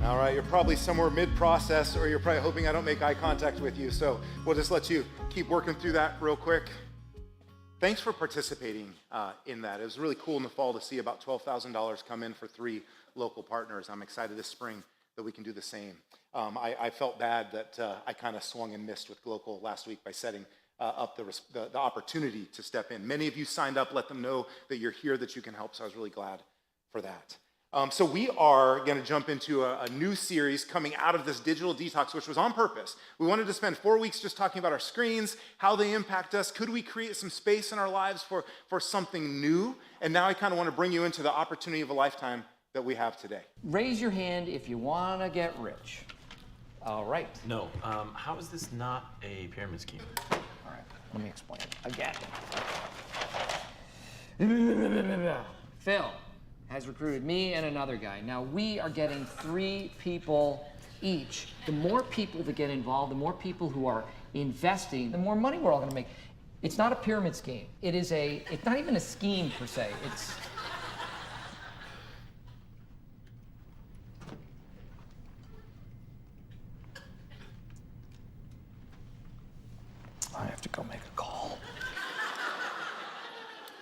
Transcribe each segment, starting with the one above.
All right, you're probably somewhere mid-process, or you're probably hoping I don't make eye contact with you, so we'll just let you keep working through that real quick. Thanks for participating in that. It was really cool in the fall to see about $12,000 come in for 3 local partners. I'm excited this spring that we can do the same. I felt bad that I kind of swung and missed with Glocal last week by setting up the opportunity to step in. Many of you signed up, let them know that you're here, that you can help, so I was really glad for that. So we are going to jump into a new series coming out of this digital detox, which was on purpose. We wanted to spend 4 weeks just talking about our screens, how they impact us. Could we create some space in our lives for something new? And now I kind of want to bring you into the opportunity of a lifetime that we have today. Raise your hand if you want to get rich. All right. No. How is this not a pyramid scheme? All right. Let me explain again. Phil has recruited me and another guy. Now we are getting 3 people each. The more people that get involved, the more people who are investing, the more money we're all gonna make. It's not a pyramid scheme. It's not even a scheme per se. I have to go make a call.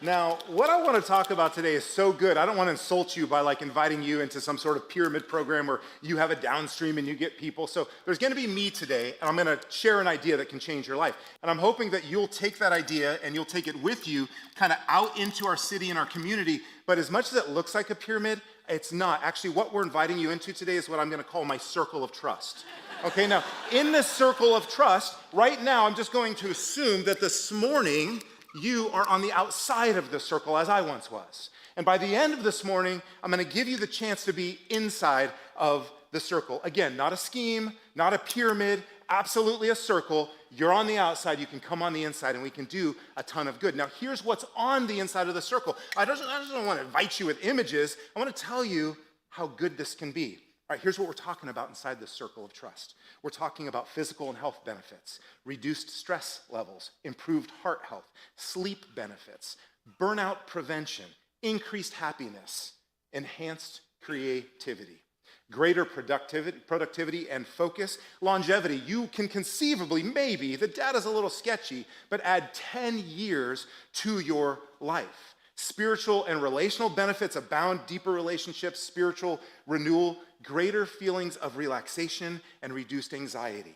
Now, what I want to talk about today is so good. I don't want to insult you by inviting you into some sort of pyramid program where you have a downstream and you get people. So there's going to be me today, and I'm going to share an idea that can change your life. And I'm hoping that you'll take that idea and you'll take it with you kind of out into our city and our community. But as much as it looks like a pyramid, it's not. Actually, what we're inviting you into today is what I'm going to call my circle of trust. Okay, now, in this circle of trust, right now, I'm just going to assume that this morning, you are on the outside of the circle as I once was. And by the end of this morning, I'm going to give you the chance to be inside of the circle. Again, not a scheme, not a pyramid, absolutely a circle. You're on the outside, you can come on the inside, and we can do a ton of good. Now, here's what's on the inside of the circle. I just don't want to invite you with images. I want to tell you how good this can be. All right, here's what we're talking about inside this circle of trust. We're talking about physical and health benefits, reduced stress levels, improved heart health, sleep benefits, burnout prevention, increased happiness, enhanced creativity, greater productivity and focus, longevity. You can conceivably, maybe, the data's a little sketchy, but add 10 years to your life. Spiritual and relational benefits abound, deeper relationships, spiritual renewal, greater feelings of relaxation and reduced anxiety,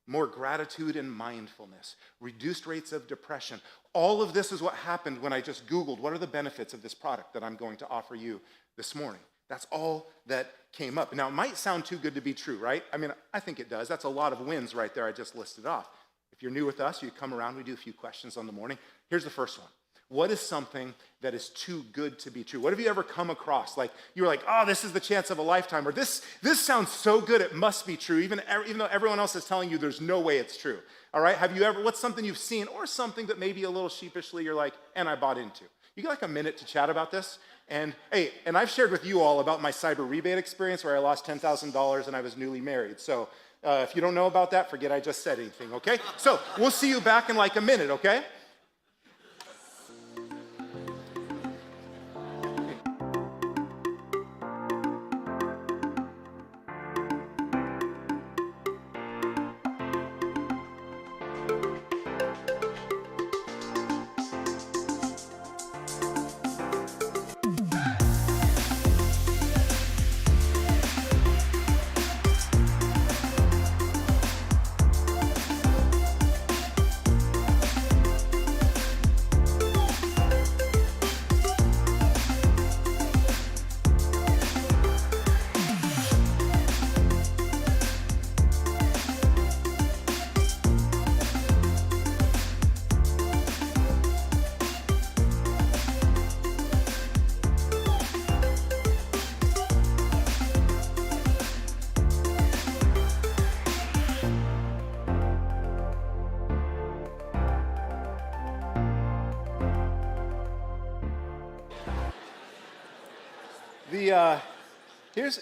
more gratitude and mindfulness, reduced rates of depression. All of this is what happened when I just Googled what are the benefits of this product that I'm going to offer you this morning. That's all that came up. Now, it might sound too good to be true, right? I mean, I think it does. That's a lot of wins right there I just listed off. If you're new with us, you come around, we do a few questions on the morning. Here's the first one. What is something that is too good to be true? What have you ever come across? You're like, oh, this is the chance of a lifetime, or this sounds so good it must be true, even though everyone else is telling you there's no way it's true. All right, what's something you've seen, or something that maybe a little sheepishly you're like, and I bought into? You get a minute to chat about this? And hey, and I've shared with you all about my cyber rebate experience where I lost $10,000 and I was newly married. So if you don't know about that, forget I just said anything, okay? So we'll see you back in a minute, okay?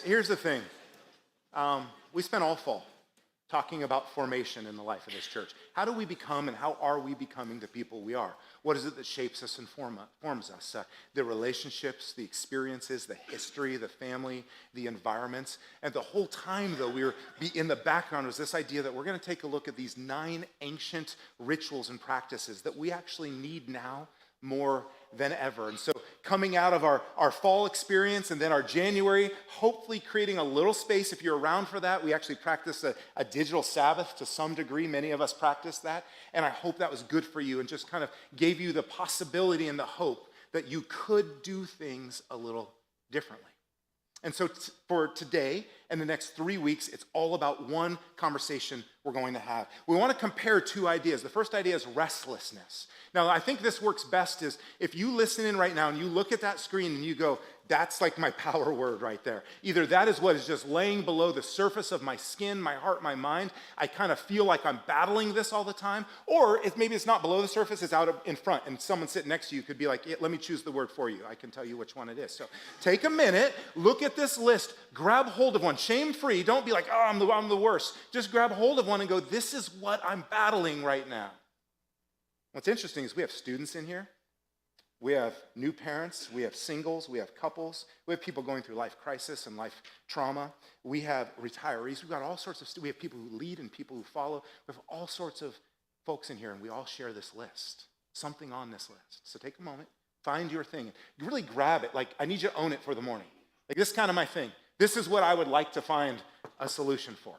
Here's the thing. We spent all fall talking about formation in the life of this church. How do we become and how are we becoming the people we are? What is it that shapes us and forms us? The relationships, the experiences, the history, the family, the environments. And the whole time, though, in the background was this idea that we're going to take a look at these 9 ancient rituals and practices that we actually need now more than ever. And so coming out of our fall experience and then our January, hopefully creating a little space. If you're around for that, we actually practiced a digital Sabbath to some degree. Many of us practiced that. And I hope that was good for you and just kind of gave you the possibility and the hope that you could do things a little differently. And so for today and the next 3 weeks, it's all about one conversation we're going to have. We want to compare 2 ideas. The first idea is restlessness. Now, I think this works best is if you listen in right now and you look at that screen and you go, that's like my power word right there. Either that is what is just laying below the surface of my skin, my heart, my mind. I kind of feel like I'm battling this all the time. Or if maybe it's not below the surface, it's out in front. And someone sitting next to you could be like, let me choose the word for you. I can tell you which one it is. So take a minute, look at this list, grab hold of one. Shame-free. Don't be like, oh, I'm the worst. Just grab hold of one and go, this is what I'm battling right now. What's interesting is we have students in here. We have new parents, we have singles, we have couples, we have people going through life crisis and life trauma. We have retirees, we've got all sorts of, we have people who lead and people who follow. We have all sorts of folks in here and we all share this list, something on this list. So take a moment, find your thing, and really grab it. Like, I need you to own it for the morning. Like, this is kind of my thing. This is what I would like to find a solution for.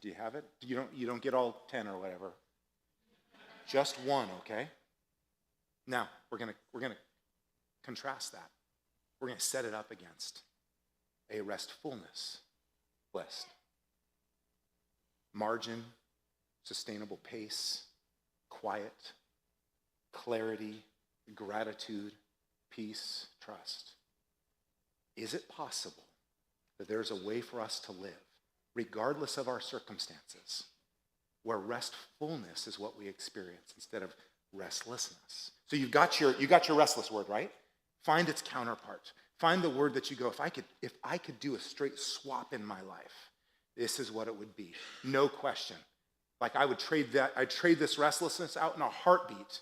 Do you have it? You don't get all 10 or whatever. Just one, okay? Now, we're gonna contrast that. We're gonna set it up against a restfulness list. Margin, sustainable pace, quiet, clarity, gratitude, peace, trust. Is it possible that there's a way for us to live regardless of our circumstances, where restfulness is what we experience instead of restlessness? So you got your restless word, right? Find its counterpart. Find the word that you go, if I could do a straight swap in my life, this is what it would be. No question. Like, I'd trade this restlessness out in a heartbeat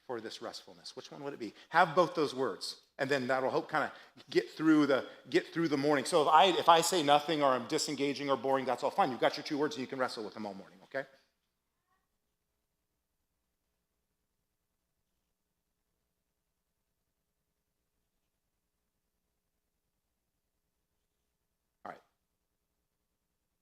for this restfulness. Which one would it be? Have both those words. And then that'll help kind of get through the morning. So if I say nothing or I'm disengaging or boring, that's all fine. You've got your 2 words and you can wrestle with them all morning, okay? All right.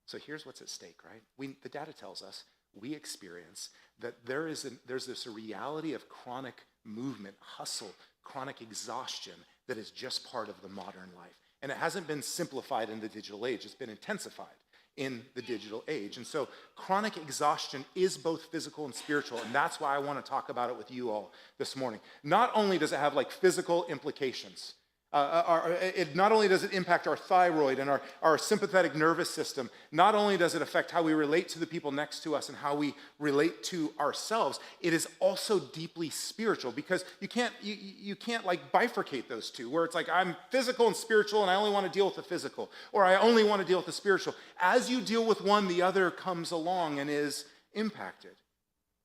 So here's what's at stake, right? The data tells us we experience that there's this reality of chronic movement, hustle, chronic exhaustion that is just part of the modern life. And it hasn't been simplified in the digital age. It's been intensified in the digital age. And so chronic exhaustion is both physical and spiritual. And that's why I want to talk about it with you all this morning. Not only does it have like physical implications, not only does it impact our thyroid and our sympathetic nervous system, not only does it affect how we relate to the people next to us and how we relate to ourselves, it is also deeply spiritual, because you can't like bifurcate those two, where it's like I'm physical and spiritual and I only want to deal with the physical, or I only want to deal with the spiritual. As you deal with one, the other comes along and is impacted.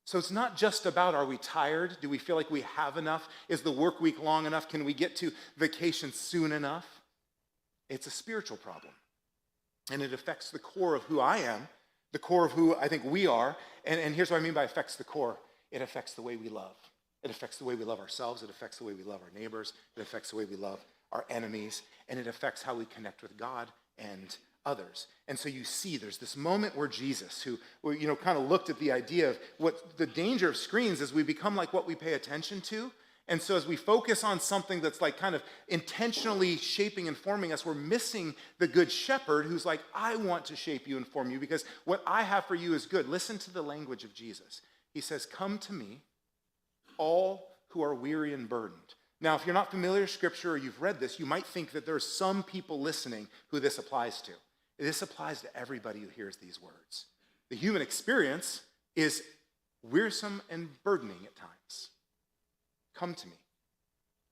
So it's not just about, are we tired? Do we feel like we have enough? Is the work week long enough? Can we get to vacation soon enough? It's a spiritual problem. And it affects the core of who I am, the core of who I think we are. And here's what I mean by affects the core. It affects the way we love. It affects the way we love ourselves. It affects the way we love our neighbors. It affects the way we love our enemies. And it affects how we connect with God and others. And so you see there's this moment where Jesus, who kind of looked at the idea of what the danger of screens is, we become like what we pay attention to. And so as we focus on something that's like kind of intentionally shaping and forming us, we're missing the good shepherd who's like, I want to shape you and form you because what I have for you is good. Listen to the language of Jesus. He says, come to me, all who are weary and burdened. Now, if you're not familiar with Scripture or you've read this, you might think that there's some people listening who this applies to. This applies to everybody who hears these words. The human experience is wearisome and burdening at times. Come to me,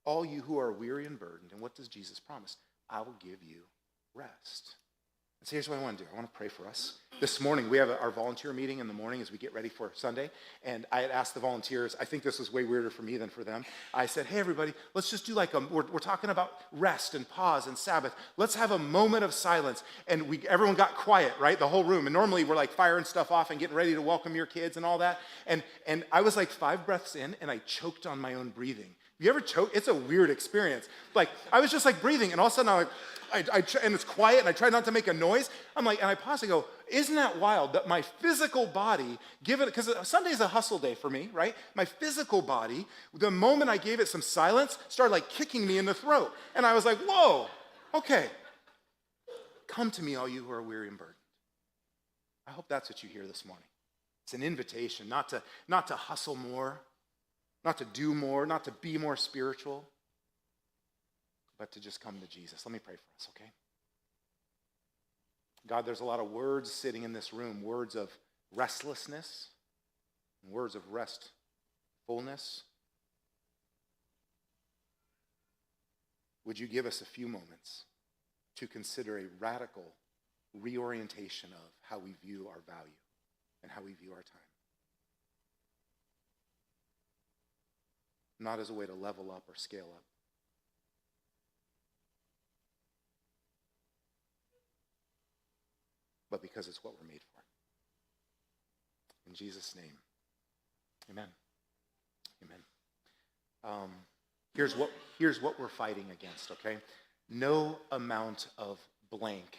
all you who are weary and burdened. And what does Jesus promise? I will give you rest. And so here's what I want to do. I want to pray for us. This morning, we have our volunteer meeting in the morning as we get ready for Sunday. And I had asked the volunteers, I think this was way weirder for me than for them. I said, hey, everybody, let's just do we're talking about rest and pause and Sabbath. Let's have a moment of silence. And everyone got quiet, right? The whole room. And normally we're like firing stuff off and getting ready to welcome your kids and all that. And I was like 5 breaths in and I choked on my own breathing. You ever choke? It's a weird experience. Like, I was just like breathing, and all of a sudden I'm like, and it's quiet, and I try not to make a noise. I'm like, and I pause and go, isn't that wild that my physical body, because Sunday's a hustle day for me, right? My physical body, the moment I gave it some silence, started like kicking me in the throat. And I was like, whoa, okay. Come to me, all you who are weary and burdened. I hope that's what you hear this morning. It's an invitation not to hustle more, not to do more, not to be more spiritual, but to just come to Jesus. Let me pray for us, okay? God, there's a lot of words sitting in this room, words of restlessness, and words of restfulness. Would you give us a few moments to consider a radical reorientation of how we view our value and how we view our time? Not as a way to level up or scale up, but because it's what we're made for. In Jesus' name, amen. Amen. Here's what we're fighting against, okay? No amount of blank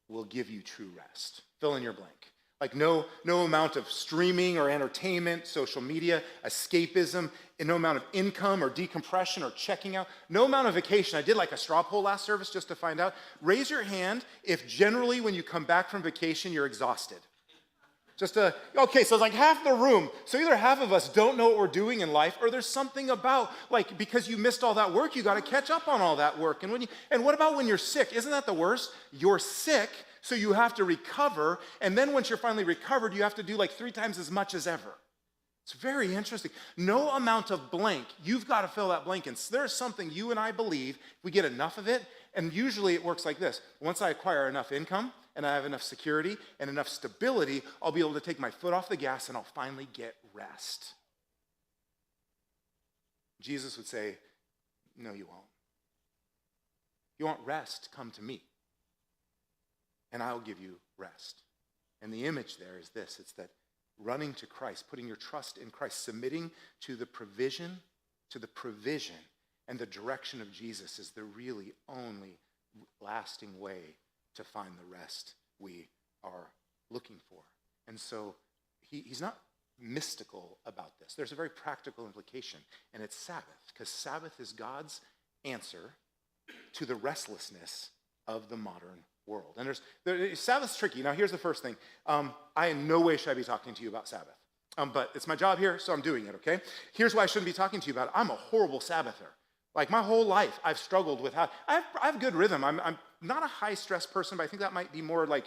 will give you true rest. Fill in your blank. Like no amount of streaming or entertainment, social media, escapism, and no amount of income or decompression or checking out, no amount of vacation. I did like a straw poll last service just to find out. Raise your hand if generally when you come back from vacation, you're exhausted. Okay, so it's like half the room. So either half of us don't know what we're doing in life, or there's something about, like, because you missed all that work, you got to catch up on all that work. And what about when you're sick? Isn't that the worst? You're sick, so you have to recover, and then once you're finally recovered, you have to do like 3 times as much as ever. It's very interesting. No amount of blank, you've got to fill that blank in. So there's something you and I believe, we get enough of it, and usually it works like this. Once I acquire enough income, and I have enough security and enough stability, I'll be able to take my foot off the gas and I'll finally get rest. Jesus would say, no, you won't. You want rest? Come to me, and I'll give you rest. And the image there is this. It's that running to Christ, putting your trust in Christ, submitting to the provision, and the direction of Jesus is the really only lasting way to find the rest we are looking for. And so he's not mystical about this. There's a very practical implication, and it's Sabbath, because Sabbath is God's answer to the restlessness of the modern world. And Sabbath's tricky. Now, here's the first thing. I in no way should I be talking to you about Sabbath, but it's my job here, so I'm doing it, okay? Here's why I shouldn't be talking to you about it. I'm a horrible Sabbather. Like my whole life, I've struggled with how I have good rhythm. I'm not a high stress person, but I think that might be more like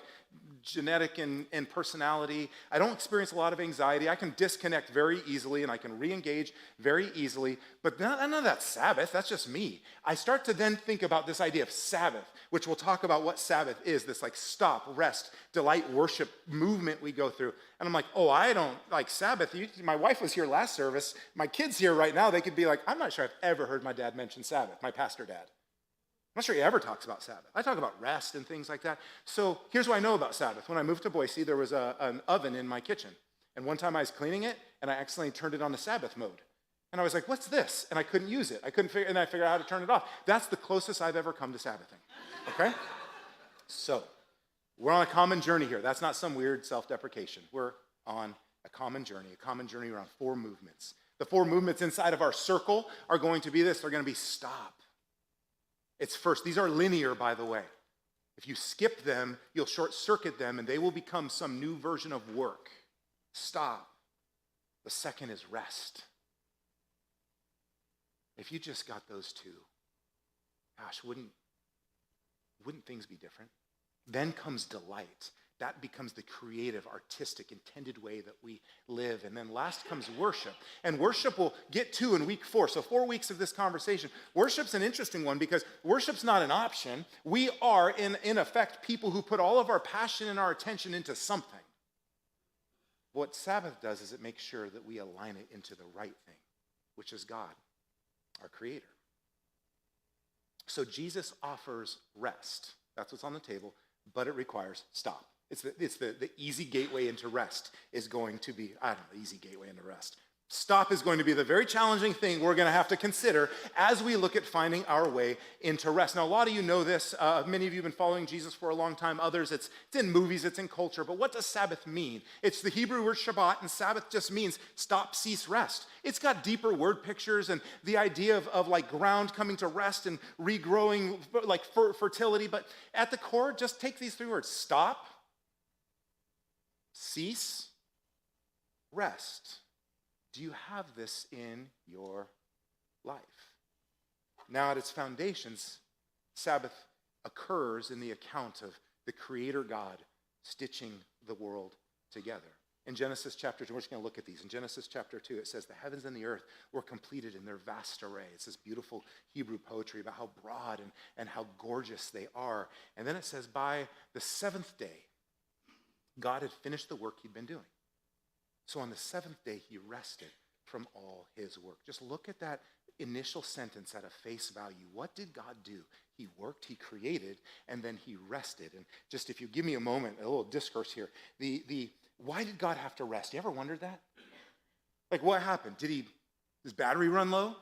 genetic and personality. I don't experience a lot of anxiety. I can disconnect very easily and I can re-engage very easily, but none of that's Sabbath. That's just me. I start to then think about this idea of Sabbath, which we'll talk about what Sabbath is, this like stop, rest, delight, worship movement we go through. And I'm like, oh, I don't like Sabbath. My wife was here last service. My kid's here right now. They could be like, I'm not sure I've ever heard my dad mention Sabbath, my pastor dad. I'm not sure he ever talks about Sabbath. I talk about rest and things like that. So here's what I know about Sabbath. When I moved to Boise, there was an oven in my kitchen. And one time I was cleaning it, and I accidentally turned it on to Sabbath mode. And I was like, what's this? And I couldn't use it. And I figured out how to turn it off. That's the closest I've ever come to Sabbathing, okay? So we're on a common journey here. That's not some weird self-deprecation. We're on a common journey around 4 movements. The 4 movements inside of our circle are going to be this. They're going to be stop. It's first. These are linear, by the way. If you skip them, you'll short circuit them, and they will become some new version of work. Stop. The second is rest. If you just got those 2, gosh, wouldn't things be different? Then comes delight. that becomes the creative, artistic, intended way that we live. And then last comes worship. And worship we'll get to in week 4. So 4 weeks of this conversation. Worship's an interesting one because worship's not an option. We are, in effect, people who put all of our passion and our attention into something. What Sabbath does is it makes sure that we align it into the right thing, which is God, our Creator. So Jesus offers rest. That's what's on the table, but it requires stop. It's the easy gateway into rest is going to be, easy gateway into rest. Stop is going to be the very challenging thing we're going to have to consider as we look at finding our way into rest. Now, a lot of you know this. Many of you have been following Jesus for a long time. Others, it's in movies, it's in culture. But what does Sabbath mean? It's the Hebrew word Shabbat, and Sabbath just means stop, cease, rest. It's got deeper word pictures and the idea of like ground coming to rest and regrowing, like fertility. But at the core, just take these 3 words: stop, cease, rest. Do you have this in your life? Now, at its foundations, Sabbath occurs in the account of the Creator God stitching the world together. In Genesis chapter 2, we're just going to look at these. In Genesis chapter 2, it says, the heavens and the earth were completed in their vast array. It's this beautiful Hebrew poetry about how broad and how gorgeous they are. And then it says, by the 7th day, God had finished the work he'd been doing. So on the 7th day, he rested from all his work. Just look at that initial sentence at a face value. What did God do? He worked, he created, and then he rested. And just if you give me a moment, a little discourse here. Why did God have to rest? You ever wondered that? Like, what happened? Did his battery run low?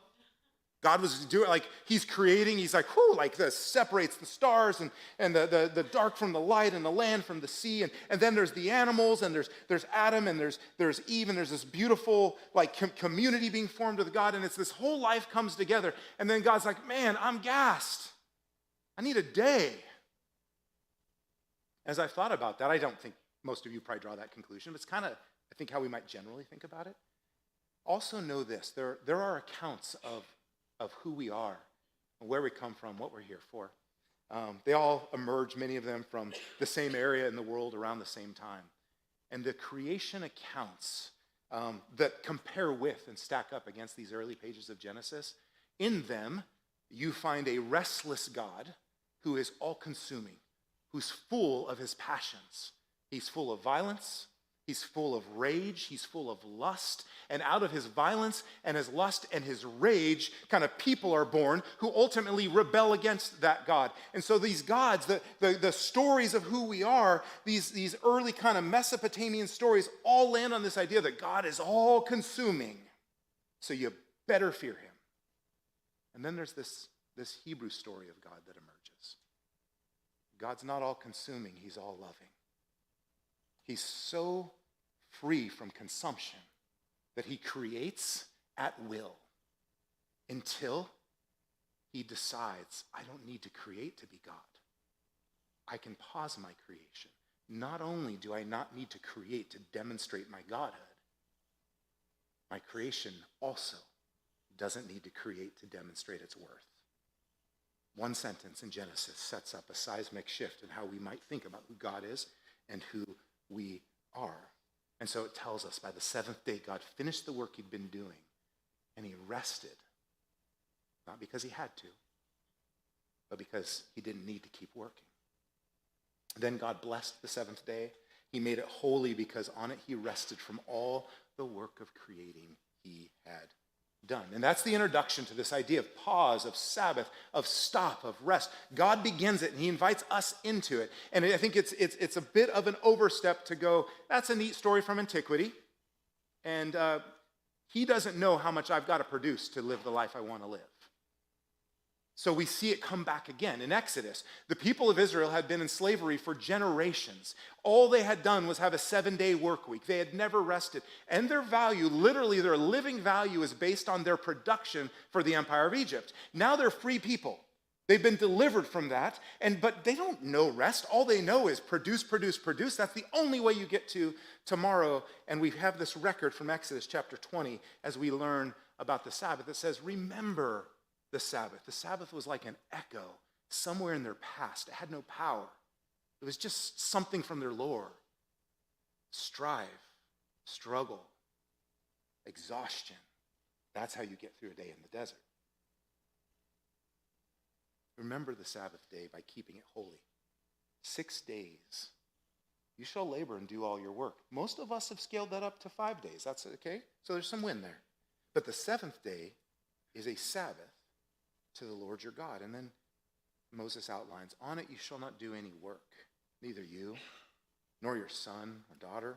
God was doing, like, he's creating, he's like, whoo, like this separates the stars and the dark from the light and the land from the sea. And then there's the animals, and there's Adam, and there's Eve, and there's this beautiful, like, community being formed with God, and it's this whole life comes together. And then God's like, man, I'm gassed. I need a day. As I've thought about that, I don't think most of you probably draw that conclusion, but it's kind of, I think, how we might generally think about it. Also know this, there are accounts of who we are, where we come from, what we're here for. They all emerge, many of them, from the same area in the world around the same time. And the creation accounts that compare with and stack up against these early pages of Genesis, in them you find a restless God who is all-consuming, who's full of his passions. He's full of violence. He's full of rage, he's full of lust, and out of his violence and his lust and his rage, kind of people are born who ultimately rebel against that God. And so these gods, the stories of who we are, these early kind of Mesopotamian stories all land on this idea that God is all-consuming, so you better fear him. And then there's this Hebrew story of God that emerges. God's not all-consuming, he's all-loving. He's so free from consumption that he creates at will until he decides, I don't need to create to be God. I can pause my creation. Not only do I not need to create to demonstrate my godhood, my creation also doesn't need to create to demonstrate its worth. One sentence in Genesis sets up a seismic shift in how we might think about who God is and who we are. And so it tells us by the 7th day, God finished the work he'd been doing, and he rested. Not because he had to, but because he didn't need to keep working. Then God blessed the 7th day. He made it holy because on it he rested from all the work of creating he had done. And that's the introduction to this idea of pause, of Sabbath, of stop, of rest. God begins it, and he invites us into it. And I think it's a bit of an overstep to go, that's a neat story from antiquity, and he doesn't know how much I've got to produce to live the life I want to live. So we see it come back again in Exodus. The people of Israel had been in slavery for generations. All they had done was have a 7-day work week. They had never rested. And their value, literally their living value, is based on their production for the empire of Egypt. Now they're free people. They've been delivered from that, but they don't know rest. All they know is produce, produce, produce. That's the only way you get to tomorrow. And we have this record from Exodus chapter 20 as we learn about the Sabbath that says, remember the Sabbath. The Sabbath was like an echo somewhere in their past. It had no power. It was just something from their lore. Strive, struggle, exhaustion. That's how you get through a day in the desert. Remember the Sabbath day by keeping it holy. 6 days. You shall labor and do all your work. Most of us have scaled that up to 5 days. That's okay. So there's some win there. But the seventh day is a Sabbath to the Lord your God. And then Moses outlines, on it you shall not do any work, neither you, nor your son or daughter,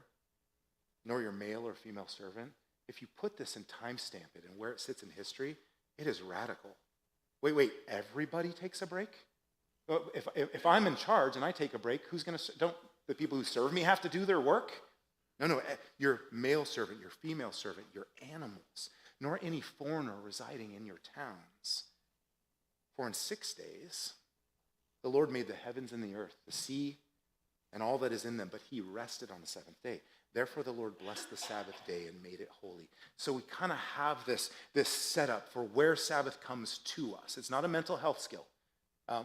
nor your male or female servant. If you put this and timestamp it and where it sits in history, it is radical. Wait, everybody takes a break? Well, if I'm in charge and I take a break, don't the people who serve me have to do their work? No, your male servant, your female servant, your animals, nor any foreigner residing in your towns. For in 6 days, the Lord made the heavens and the earth, the sea, and all that is in them, but he rested on the seventh day. Therefore, the Lord blessed the Sabbath day and made it holy. So we kind of have this setup for where Sabbath comes to us. It's not a mental health skill,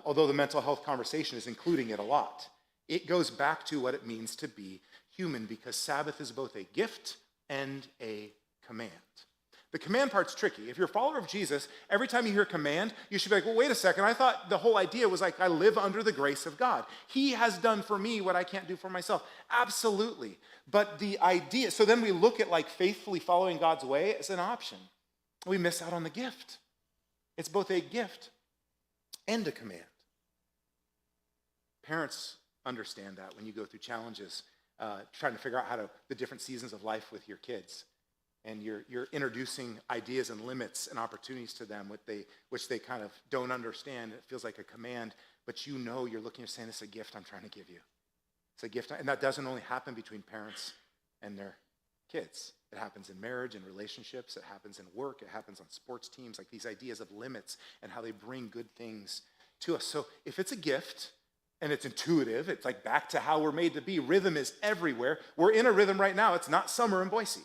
although the mental health conversation is including it a lot. It goes back to what it means to be human, because Sabbath is both a gift and a command. The command part's tricky. If you're a follower of Jesus, every time you hear command, you should be like, well, wait a second. I thought the whole idea was like I live under the grace of God. He has done for me what I can't do for myself. Absolutely. But the idea, so then we look at like faithfully following God's way as an option. We miss out on the gift. It's both a gift and a command. Parents understand that when you go through challenges, trying to figure out the different seasons of life with your kids. And you're introducing ideas and limits and opportunities to them which they kind of don't understand. It feels like a command, but you're looking, you're saying, this is a gift I'm trying to give you. It's a gift, and that doesn't only happen between parents and their kids. It happens in marriage and relationships. It happens in work. It happens on sports teams, like these ideas of limits and how they bring good things to us. So if it's a gift and it's intuitive, it's like back to how we're made to be. Rhythm is everywhere. We're in a rhythm right now. It's not summer in Boise.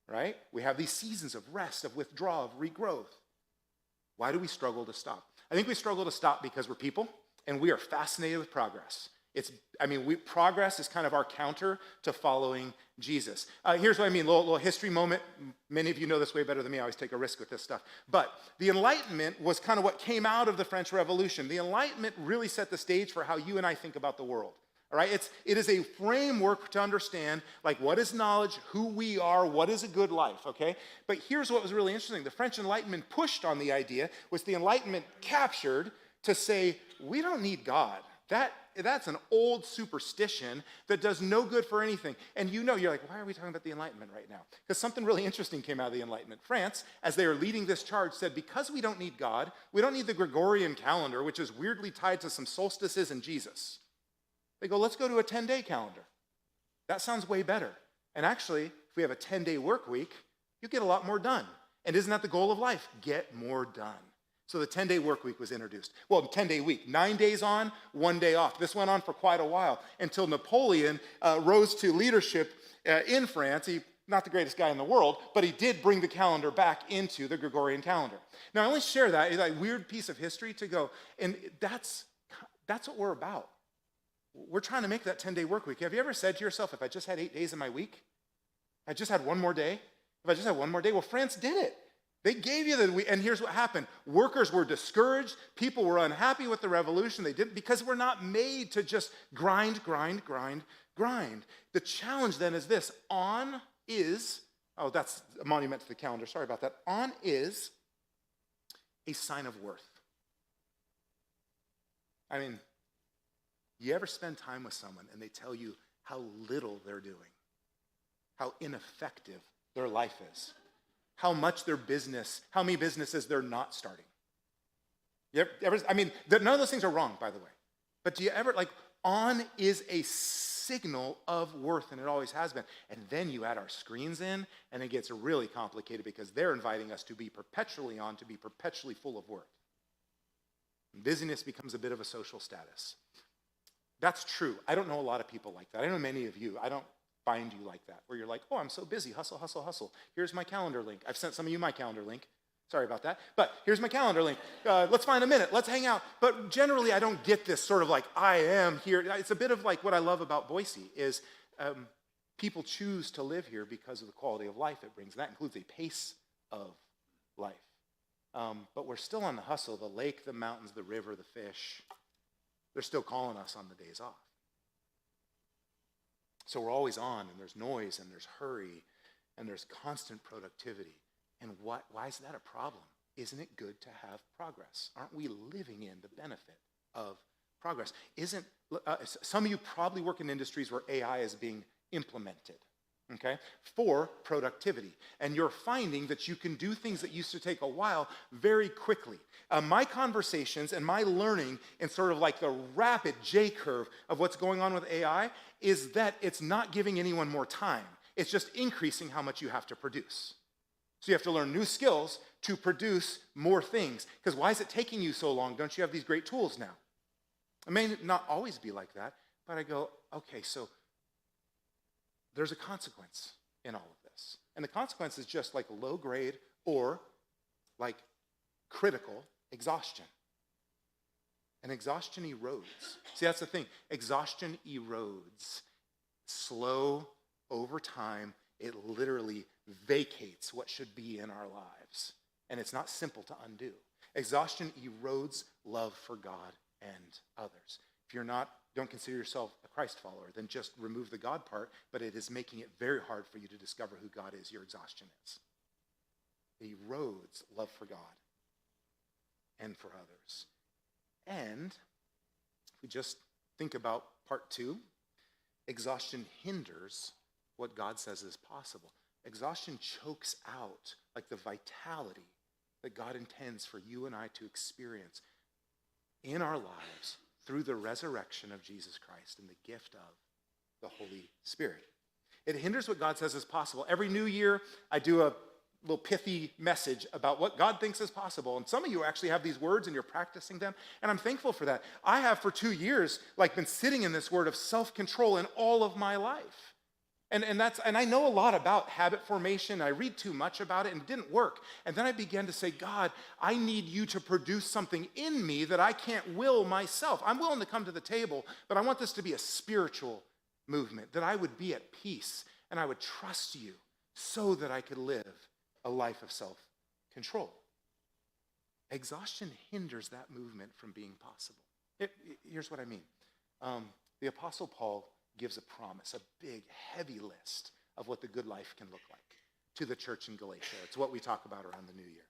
Right? We have these seasons of rest, of withdrawal, of regrowth. Why do we struggle to stop? I think we struggle to stop because we're people and we are fascinated with progress. Progress is kind of our counter to following Jesus. Here's what I mean, little history moment. Many of you know this way better than me. I always take a risk with this stuff. But the Enlightenment was kind of what came out of the French Revolution. The Enlightenment really set the stage for how you and I think about the world. All right, it is a framework to understand, like, what is knowledge, who we are, what is a good life, okay? But here's what was really interesting. The French Enlightenment pushed on the idea, which the Enlightenment captured, to say, we don't need God. That's an old superstition that does no good for anything. And you're like, why are we talking about the Enlightenment right now? Because something really interesting came out of the Enlightenment. France, as they were leading this charge, said, because we don't need God, we don't need the Gregorian calendar, which is weirdly tied to some solstices and Jesus. They go, let's go to a 10-day calendar. That sounds way better. And actually, if we have a 10-day work week, you get a lot more done. And isn't that the goal of life? Get more done. So the 10-day work week was introduced. Well, 10-day week, 9 days on, 1 day off. This went on for quite a while until Napoleon rose to leadership in France. He, not the greatest guy in the world, but he did bring the calendar back into the Gregorian calendar. Now, I only share that as a weird piece of history to go, and that's what we're about. We're trying to make that 10-day work week. Have you ever said to yourself, if I just had 8 days in my week, I just had one more day? If I just had one more day? Well, France did it. They gave you and here's what happened. Workers were discouraged. People were unhappy with the revolution. They didn't, because we're not made to just grind. The challenge then is this. That's a monument to the calendar. Sorry about that. On is a sign of worth. You ever spend time with someone and they tell you how little they're doing, how ineffective their life is, how many businesses they're not starting? None of those things are wrong, by the way. But do you ever, on is a signal of worth, and it always has been. And then you add our screens in, and it gets really complicated because they're inviting us to be perpetually on, to be perpetually full of worth. Busyness becomes a bit of a social status. That's true. I don't know a lot of people like that. I know many of you. I don't find you like that, where you're like, oh, I'm so busy. Hustle, hustle, hustle. Here's my calendar link. I've sent some of you my calendar link. Sorry about that. But here's my calendar link. Let's find a minute. Let's hang out. But generally, I don't get this sort of like, I am here. It's a bit of like what I love about Boise is people choose to live here because of the quality of life it brings. And that includes a pace of life. But we're still on the hustle. The lake, the mountains, the river, the fish, they're still calling us on the days off. So we're always on, and there's noise, and there's hurry, and there's constant productivity. And why is that a problem? Isn't it good to have progress? Aren't we living in the benefit of progress? Some of you probably work in industries where AI is being implemented, okay, for productivity. And you're finding that you can do things that used to take a while very quickly. My conversations and my learning in sort of like the rapid J-curve of what's going on with AI is that it's not giving anyone more time. It's just increasing how much you have to produce. So you have to learn new skills to produce more things. Because why is it taking you so long? Don't you have these great tools now? It may not always be like that, but I go, okay, so there's a consequence in all of this. And the consequence is just like low grade or like critical exhaustion. And exhaustion erodes. See, that's the thing. Exhaustion erodes. Slow over time. It literally vacates what should be in our lives. And it's not simple to undo. Exhaustion erodes love for God and others. If you're not, don't consider yourself a Christ follower, then just remove the God part, but it is making it very hard for you to discover who God is, your exhaustion is. It erodes love for God and for others. And if we just think about part 2, exhaustion hinders what God says is possible. Exhaustion chokes out like the vitality that God intends for you and I to experience in our lives through the resurrection of Jesus Christ and the gift of the Holy Spirit. It hinders what God says is possible. Every new year, I do a little pithy message about what God thinks is possible. And some of you actually have these words and you're practicing them. And I'm thankful for that. I have for 2 years been sitting in this word of self-control in all of my life. And I know a lot about habit formation. I read too much about it and it didn't work. And then I began to say, God, I need you to produce something in me that I can't will myself. I'm willing to come to the table, but I want this to be a spiritual movement, that I would be at peace and I would trust you so that I could live a life of self-control. Exhaustion hinders that movement from being possible. Here's what I mean. The Apostle Paul gives a promise, a big, heavy list of what the good life can look like to the church in Galatia. It's what we talk about around the new year.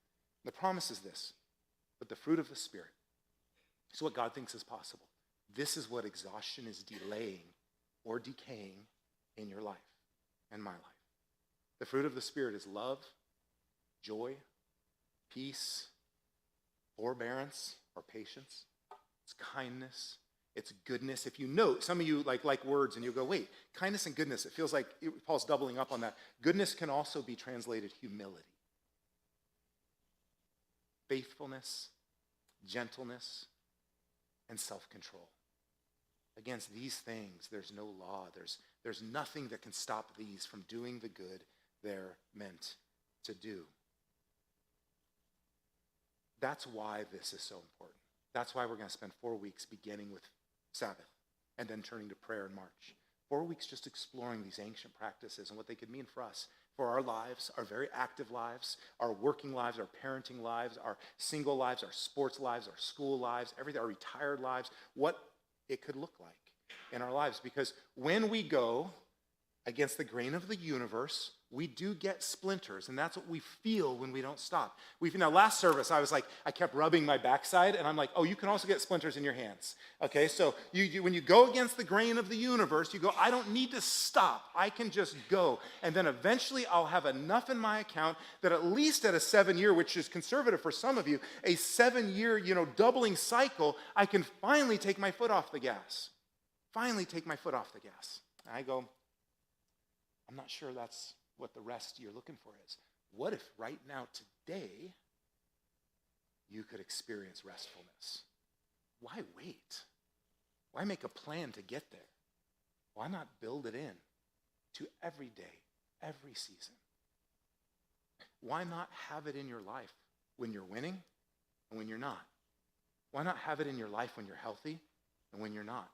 The promise is this, but the fruit of the Spirit is what God thinks is possible. This is what exhaustion is delaying or decaying in your life and my life. The fruit of the Spirit is love, joy, peace, forbearance or patience. It's kindness. It's goodness. If you note, some of you like words and you go, wait, kindness and goodness, it feels like Paul's doubling up on that. Goodness can also be translated humility. Faithfulness, gentleness, and self-control. Against these things, there's no law. There's nothing that can stop these from doing the good they're meant to do. That's why this is so important. That's why we're going to spend 4 weeks beginning with Sabbath and then turning to prayer in March. 4 weeks just exploring these ancient practices and what they could mean for us, for our lives, our very active lives, our working lives, our parenting lives, our single lives, our sports lives, our school lives, everything, our retired lives, what it could look like in our lives. Because when we go against the grain of the universe, we do get splinters, and that's what we feel when we don't stop. Now, last service, I kept rubbing my backside, and I'm like, oh, you can also get splinters in your hands. Okay, so when you go against the grain of the universe, you go, I don't need to stop. I can just go. And then eventually I'll have enough in my account that at least at a 7-year, which is conservative for some of you, a 7-year, doubling cycle, I can finally take my foot off the gas. Finally take my foot off the gas. And I go, I'm not sure that's what the rest you're looking for is. What if right now, today, you could experience restfulness? Why wait? Why make a plan to get there? Why not build it in to every day, every season? Why not have it in your life when you're winning and when you're not? Why not have it in your life when you're healthy and when you're not?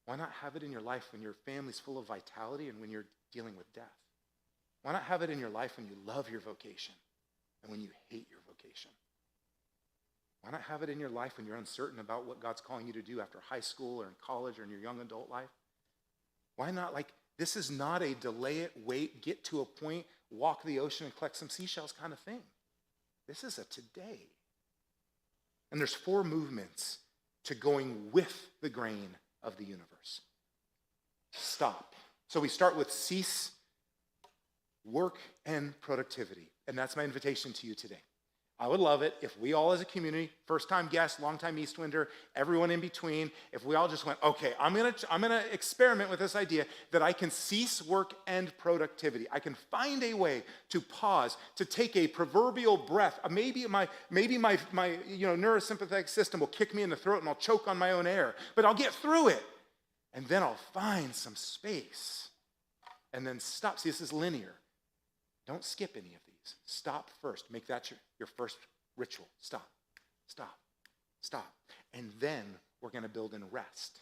Why not have it in your life when your family's full of vitality and when you're dealing with death? Why not have it in your life when you love your vocation and when you hate your vocation? Why not have it in your life when you're uncertain about what God's calling you to do after high school or in college or in your young adult life? Why not, this is not a delay it, wait, get to a point, walk the ocean and collect some seashells kind of thing. This is a today. And there's 4 movements to going with the grain of the universe. Stop. So we start with cease, work, and productivity. And that's my invitation to you today. I would love it if we all as a community, first-time guests, long-time Eastwinder, everyone in between, if we all just went, okay, I'm gonna experiment with this idea that I can cease work and productivity. I can find a way to pause, to take a proverbial breath. Maybe my neurosympathetic system will kick me in the throat and I'll choke on my own air, but I'll get through it. And then I'll find some space and then stop. See, this is linear. Don't skip any of these. Stop first. Make that your first ritual. Stop, stop, stop. And then we're going to build in rest.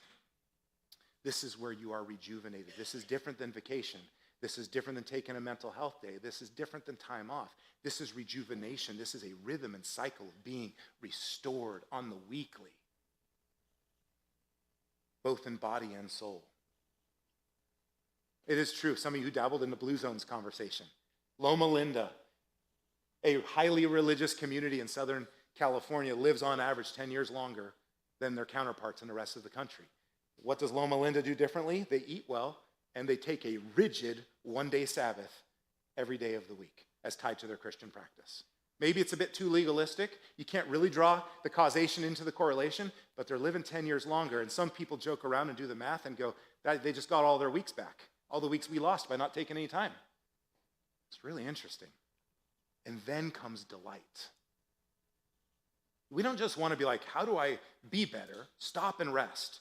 This is where you are rejuvenated. This is different than vacation. This is different than taking a mental health day. This is different than time off. This is rejuvenation. This is a rhythm and cycle of being restored on the weekly, both in body and soul. It is true. Some of you dabbled in the Blue Zones conversation. Loma Linda, a highly religious community in Southern California, lives on average 10 years longer than their counterparts in the rest of the country. What does Loma Linda do differently? They eat well, and they take a rigid one-day Sabbath every day of the week as tied to their Christian practice. Maybe it's a bit too legalistic. You can't really draw the causation into the correlation, but they're living 10 years longer. And some people joke around and do the math and go, they just got all their weeks back, all the weeks we lost by not taking any time. It's really interesting. And then comes delight. We don't just want to be like, how do I be better? Stop and rest.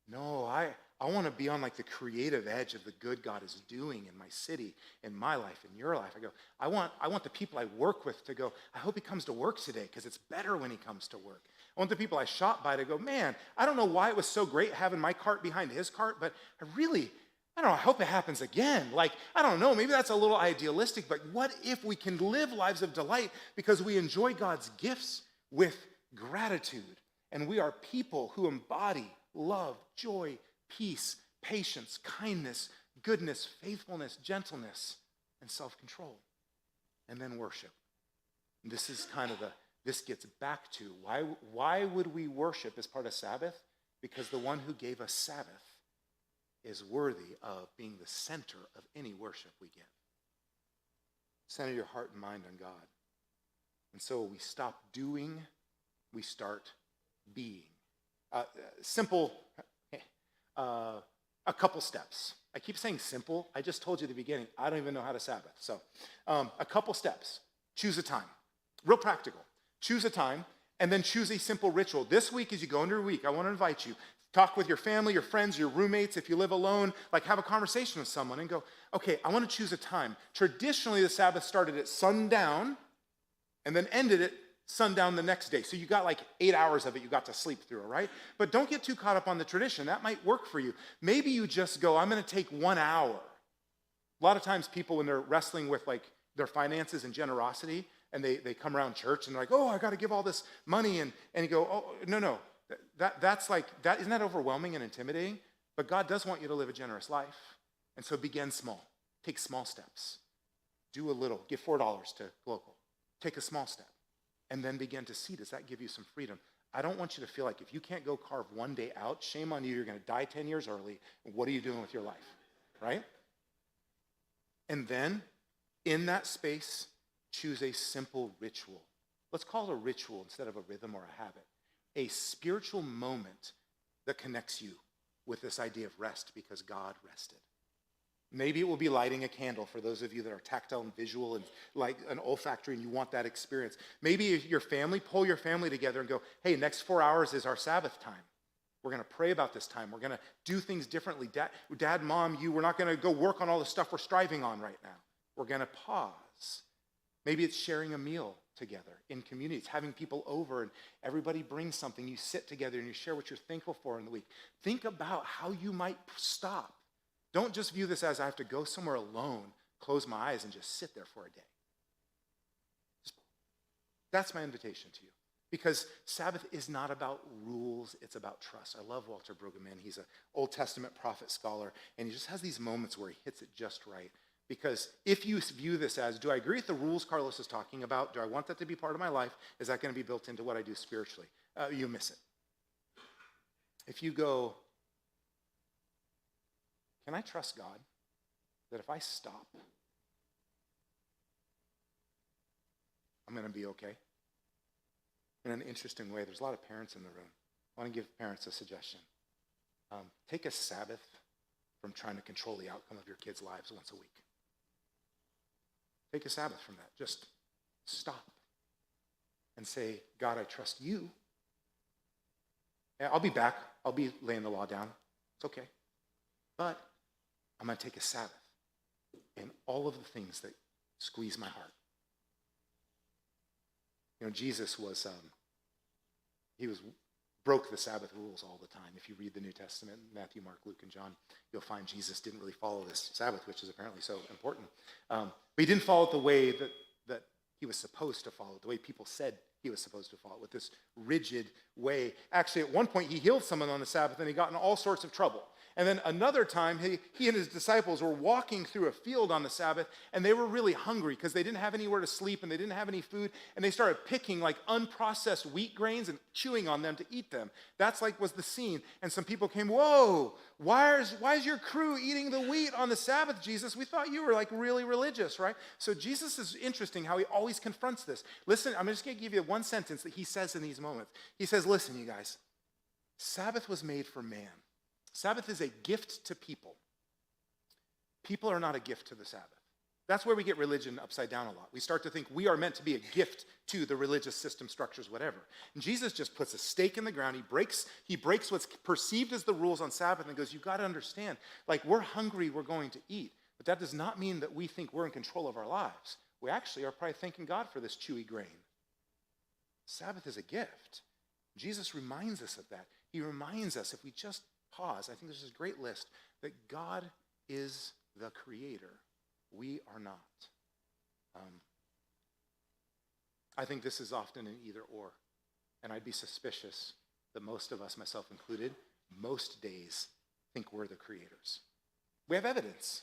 No, I want to be on the creative edge of the good God is doing in my city, in my life, in your life. I want the people I work with to go, I hope he comes to work today because it's better when he comes to work. I want the people I shop by to go, man, I don't know why it was so great having my cart behind his cart, but I don't know, I hope it happens again. I don't know, maybe that's a little idealistic, but what if we can live lives of delight because we enjoy God's gifts with gratitude, and we are people who embody love, joy, peace, patience, kindness, goodness, faithfulness, gentleness, and self-control. And then worship. And this is this gets back to why would we worship as part of Sabbath? Because the one who gave us Sabbath is worthy of being the center of any worship we give. Center your heart and mind on God. And so we stop doing, we start being. Simple, a couple steps. I keep saying simple. I just told you at the beginning, I don't even know how to Sabbath. So a couple steps. Choose a time. Real practical. Choose a time and then choose a simple ritual. This week, as you go into your week, I want to invite you, talk with your family, your friends, your roommates. If you live alone, have a conversation with someone and go, okay, I want to choose a time. Traditionally, the Sabbath started at sundown and then ended at sundown the next day. So you got 8 hours of it you got to sleep through, all right? But don't get too caught up on the tradition. That might work for you. Maybe you just go, I'm going to take 1 hour. A lot of times people, when they're wrestling with their finances and generosity, and they come around church and they're like, oh, I got to give all this money. And you go, oh, no. That's isn't that overwhelming and intimidating? But God does want you to live a generous life. And so begin small. Take small steps. Do a little. Give $4 to local. Take a small step. And then begin to see, does that give you some freedom? I don't want you to feel like if you can't go carve one day out, shame on you, you're going to die 10 years early. What are you doing with your life? Right? And then, in that space, choose a simple ritual. Let's call it a ritual instead of a rhythm or a habit. A spiritual moment that connects you with this idea of rest because God rested. Maybe it will be lighting a candle for those of you that are tactile and visual and like an olfactory and you want that experience. Maybe your family, pull your family together and go, hey, next 4 hours is our Sabbath time. We're going to pray about this time. We're going to do things differently. Dad, Mom, we're not going to go work on all the stuff we're striving on right now. We're going to pause. Maybe it's sharing a meal together in communities, having people over and everybody brings something. You sit together and you share what you're thankful for in the week. Think about how you might stop. Don't just view this as I have to go somewhere alone, close my eyes, and just sit there for a day. That's my invitation to you. Because Sabbath is not about rules, it's about trust. I love Walter Brueggemann. He's an Old Testament prophet scholar, and he just has these moments where he hits it just right. Because if you view this as, do I agree with the rules Carlos is talking about? Do I want that to be part of my life? Is that going to be built into what I do spiritually? You miss it. If you go, can I trust God that if I stop, I'm going to be okay? In an interesting way, there's a lot of parents in the room. I want to give parents a suggestion. Take a Sabbath from trying to control the outcome of your kids' lives once a week. Take a Sabbath from that. Just stop and say, God, I trust you. I'll be back. I'll be laying the law down. It's okay. But I'm going to take a Sabbath in all of the things that squeeze my heart. You know, Jesus was, broke the Sabbath rules all the time. If you read the New Testament, Matthew, Mark, Luke, and John, you'll find Jesus didn't really follow this Sabbath, which is apparently so important. But he didn't follow it the way that he was supposed to follow it, the way people said he was supposed to follow it, with this rigid way. Actually, at one point, he healed someone on the Sabbath, and he got in all sorts of trouble. And then another time, he and his disciples were walking through a field on the Sabbath, and they were really hungry because they didn't have anywhere to sleep and they didn't have any food, and they started picking like unprocessed wheat grains and chewing on them to eat them. That's was the scene. And some people came, whoa, why is your crew eating the wheat on the Sabbath, Jesus? We thought you were like really religious, right? So Jesus is interesting how he always confronts this. Listen, I'm just going to give you one sentence that he says in these moments. He says, listen, you guys, Sabbath was made for man. Sabbath is a gift to people. People are not a gift to the Sabbath. That's where we get religion upside down a lot. We start to think we are meant to be a gift to the religious system, structures, whatever. And Jesus just puts a stake in the ground. He breaks what's perceived as the rules on Sabbath and goes, you've got to understand, we're hungry, we're going to eat. But that does not mean that we think we're in control of our lives. We actually are probably thanking God for this chewy grain. Sabbath is a gift. Jesus reminds us of that. He reminds us, if we just pause, I think there's this great list, that God is the creator. We are not. I think this is often an either or. And I'd be suspicious that most of us, myself included, most days think we're the creators. We have evidence.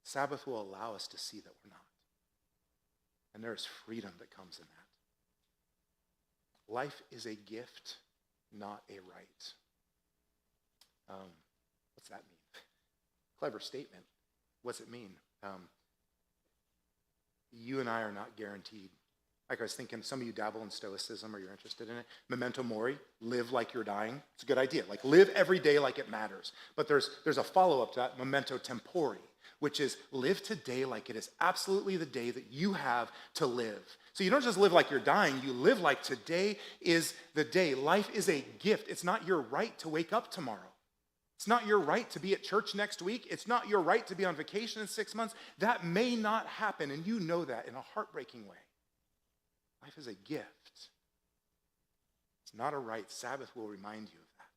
Sabbath will allow us to see that we're not. And there is freedom that comes in that. Life is a gift, not a right. What's that mean? Clever statement. What's it mean? You and I are not guaranteed. Like I was thinking, some of you dabble in Stoicism or you're interested in it. Memento mori, live like you're dying. It's a good idea. Live every day like it matters. But there's a follow-up to that, memento tempori, which is live today like it is absolutely the day that you have to live. So you don't just live like you're dying, you live like today is the day. Life is a gift. It's not your right to wake up tomorrow. It's not your right to be at church next week. It's not your right to be on vacation in 6 months. That may not happen, and you know that in a heartbreaking way. Life is a gift. It's not a right. Sabbath will remind you of that.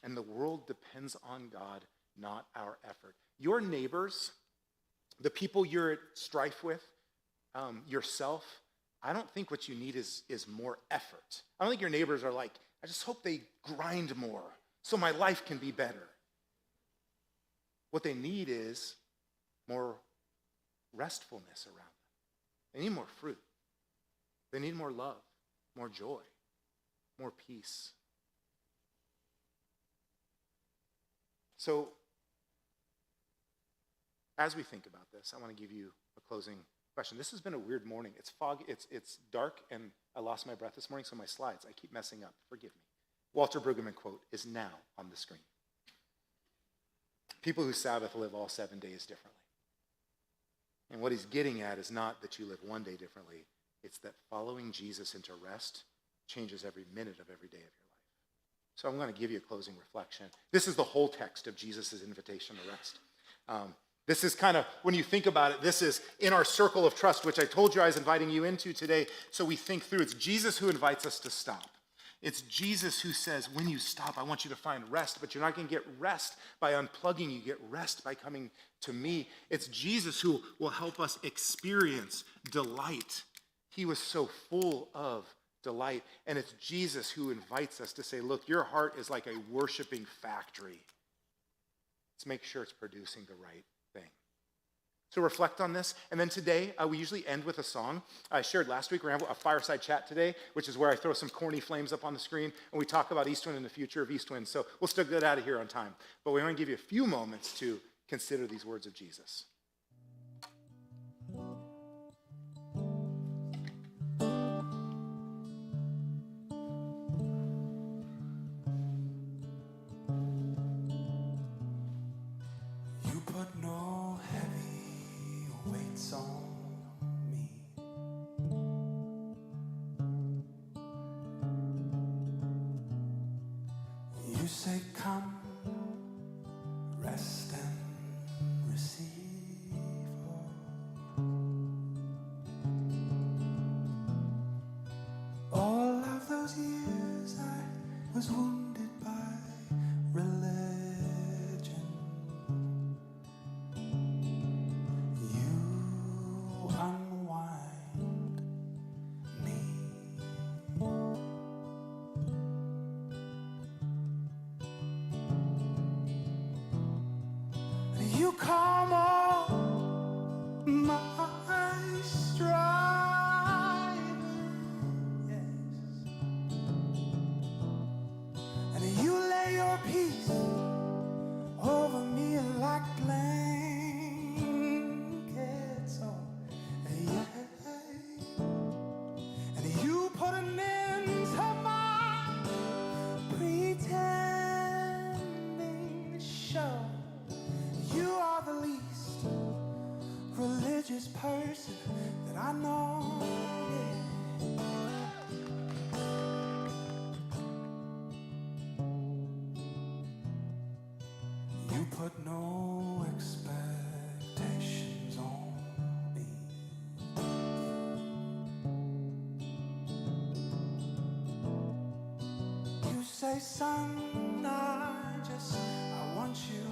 And the world depends on God, not our effort. Your neighbors, the people you're at strife with, yourself, I don't think what you need is more effort. I don't think your neighbors are like, I just hope they grind more so my life can be better. What they need is more restfulness around them. They need more fruit. They need more love, more joy, more peace. So, as we think about this, I want to give you a closing question. This has been a weird morning. It's foggy, it's dark, and I lost my breath this morning, so my slides, I keep messing up. Forgive me. Walter Brueggemann quote is now on the screen. People who Sabbath live all 7 days differently. And what he's getting at is not that you live one day differently, it's that following Jesus into rest changes every minute of every day of your life. So I'm going to give you a closing reflection. This is the whole text of Jesus' invitation to rest. This is kind of, when you think about it, this is in our circle of trust, which I told you I was inviting you into today. So we think through. It's Jesus who invites us to stop. It's Jesus who says, when you stop, I want you to find rest, but you're not going to get rest by unplugging. You get rest by coming to me. It's Jesus who will help us experience delight. He was so full of delight. And it's Jesus who invites us to say, look, your heart is like a worshiping factory. Let's make sure it's producing the right thing. So reflect on this. And then today, we usually end with a song. I shared last week, we're going to have a fireside chat today, which is where I throw some corny flames up on the screen, and we talk about Eastwind and the future of Eastwind. So we'll still get out of here on time. But we want to give you a few moments to consider these words of Jesus. You put no heavy weights on me. You say, come, rest and receive. All of those years I was wounded by religion. You unwind me. You calm all my striving, yes. And you lay your peace over me like blankets, oh, yeah. And you put an end to my pretending show. You are the least religious person that I know, yeah. You put no expectations on me. You say, son, I want you